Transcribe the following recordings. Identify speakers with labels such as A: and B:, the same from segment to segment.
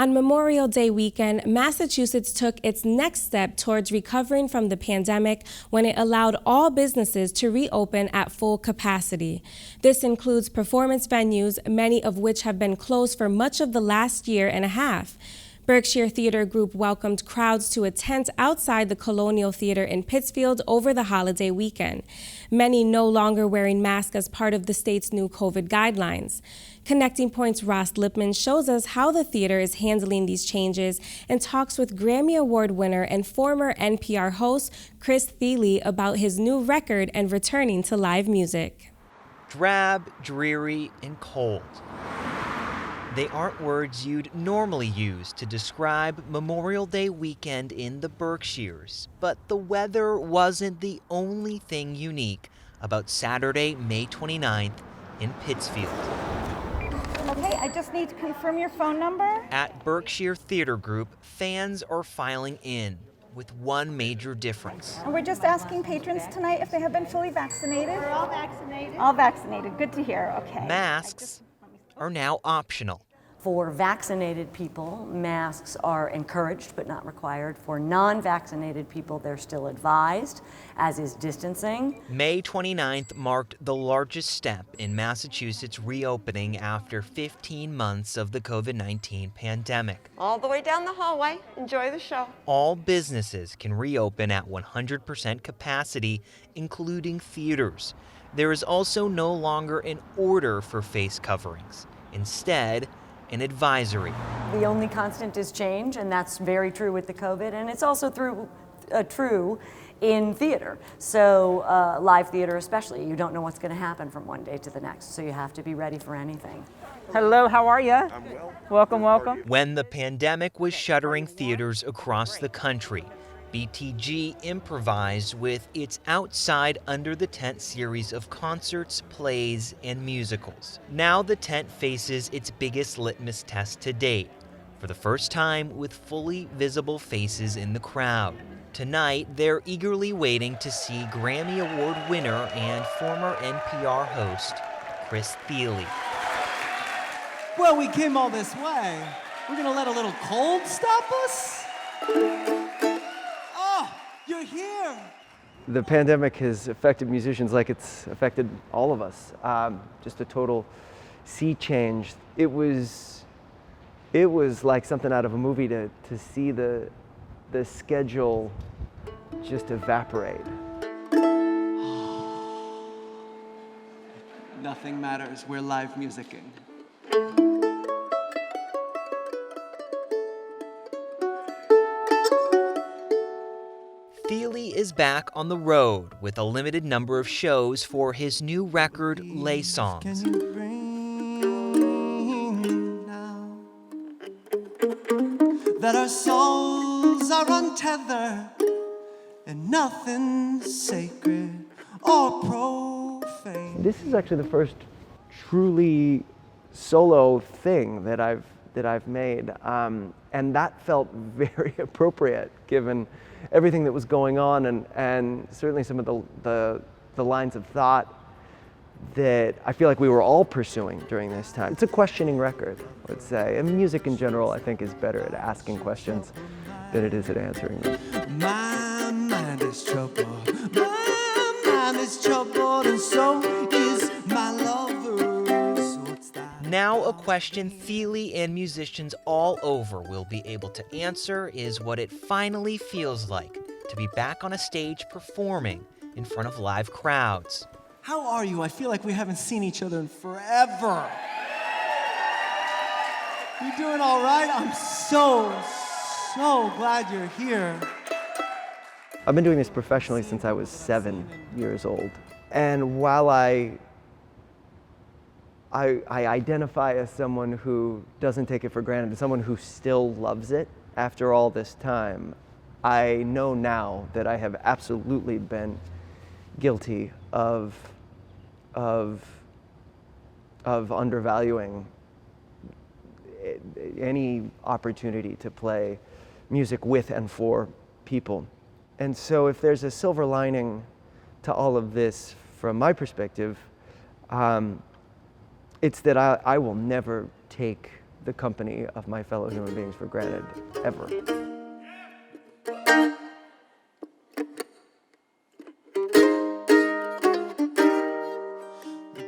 A: On Memorial Day weekend, Massachusetts took its next step towards recovering from the pandemic when it allowed all businesses to reopen at full capacity. This includes performance venues, many of which have been closed for much of the last year and a half. Berkshire Theatre Group welcomed crowds to a tent outside the Colonial Theatre in Pittsfield over the holiday weekend. Many no longer wearing masks as part of the state's new COVID guidelines. Connecting Point's Ross Lippman shows us how the theater is handling these changes and talks with Grammy Award winner and former NPR host Chris Thile about his new record and returning to live music.
B: Drab, dreary, and cold. They aren't words you'd normally use to describe Memorial Day weekend in the Berkshires, but the weather wasn't the only thing unique about Saturday, May 29th in Pittsfield.
C: Okay, I just need to confirm your phone number.
B: At Berkshire Theatre Group, fans are filing in with one major difference.
C: And we're just asking patrons tonight if they have been fully vaccinated.
D: We're all vaccinated.
C: All vaccinated. Good to hear. Okay.
B: Masks are now optional.
E: For vaccinated people, masks are encouraged but not required. For non-vaccinated people, they're still advised, as is distancing.
B: May 29th marked the largest step in Massachusetts reopening after 15 months of the COVID-19 pandemic.
D: All the way down the hallway. Enjoy the show.
B: All businesses can reopen at 100% capacity, including theaters. There is also no longer an order for face coverings. Instead, an advisory.
E: The only constant is change, and that's very true with the COVID, and it's also true in theater. So live theater especially, you don't know what's going to happen from one day to the next, so you have to be ready for anything.
F: Hello, how are you?
G: I'm well.
F: Welcome, welcome.
B: When the pandemic was shuttering theaters across the country, BTG improvised with its outside under the tent series of concerts, plays, and musicals. Now the tent faces its biggest litmus test to date, for the first time with fully visible faces in the crowd. Tonight, they're eagerly waiting to see Grammy Award winner and former NPR host Chris Thile.
H: Well, we came all this way. We're gonna let a little cold stop us? You're here!
I: The pandemic has affected musicians like it's affected all of us. Just a total sea change. It was like something out of a movie to see the schedule just evaporate.
H: Nothing matters. We're live musicking.
B: Thile is back on the road with a limited number of shows for his new record, Lay Songs.
H: Can you bring now that our souls are untethered and nothing's sacred or profane?
I: This is actually the first truly solo thing that I've made, and that felt very appropriate given everything that was going on, and certainly some of the lines of thought that I feel like we were all pursuing during this time. It's a questioning record, I would say, and music in general I think is better at asking questions than it is at answering them.
H: My mind is troubled, my mind is troubled, and so is my lover's. What's that?
B: Now a question Thile and musicians all over will be able to answer is what it finally feels like to be back on a stage performing in front of live crowds.
H: How are you? I feel like we haven't seen each other in forever. You doing all right? I'm so glad you're here.
I: I've been doing this professionally since I was 7 years old, and while I identify as someone who doesn't take it for granted, as someone who still loves it after all this time, I know now that I have absolutely been guilty of undervaluing any opportunity to play music with and for people. And so if there's a silver lining to all of this from my perspective, it's that I will never take the company of my fellow human beings for granted, ever.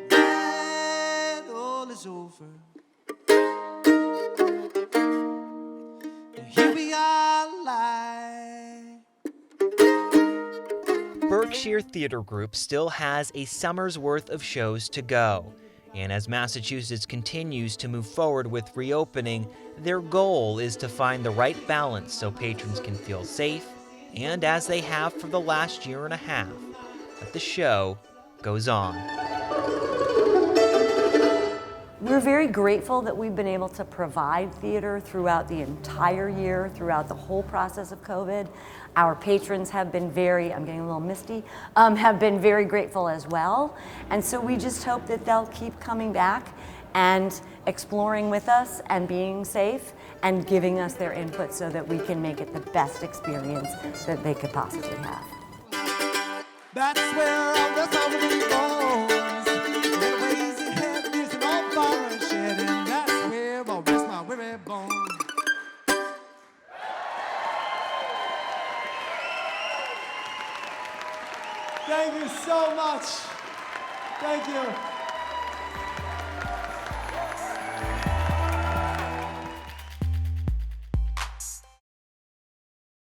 H: Battle is over. And here we are live.
B: Berkshire Theatre Group still has a summer's worth of shows to go. And as Massachusetts continues to move forward with reopening, their goal is to find the right balance so patrons can feel safe, and as they have for the last year and a half, that the show goes on.
E: We're very grateful that we've been able to provide theater throughout the entire year, throughout the whole process of COVID. Our patrons have been I'm getting a little misty, have been very grateful as well. And so we just hope that they'll keep coming back and exploring with us and being safe and giving us their input so that we can make it the best experience that they could possibly have.
H: That's where all the summer goes. Little lazy head is an old fire shed, and that's where I rest my weary bones. Thank you so much. Thank you.